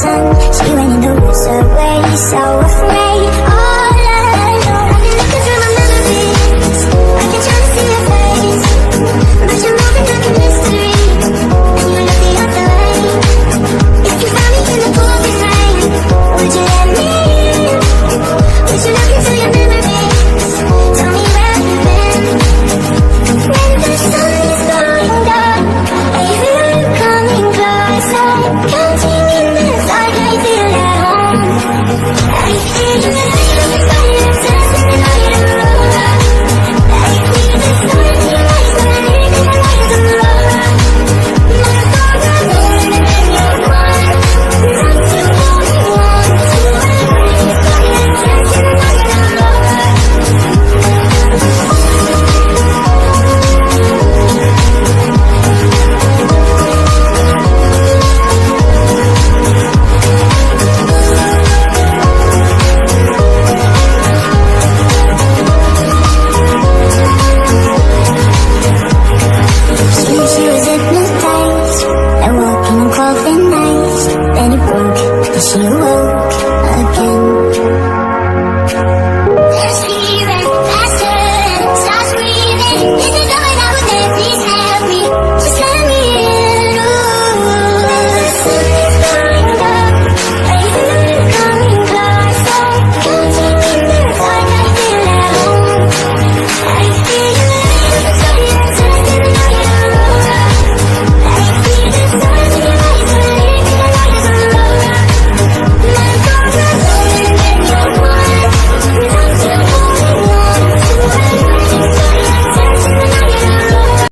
sun. She went in the woods away, so afraid. All alone, I've been looking through my memories. I can try to see your face, but you're moving like a mystery, and you look the other way. If you found me in the pouring rain, would you let me in? Would you look into your memories? Tell me where you've been. When the sun is going down, I feel you coming closer. Counting in the dark, I feel at home. I feel you.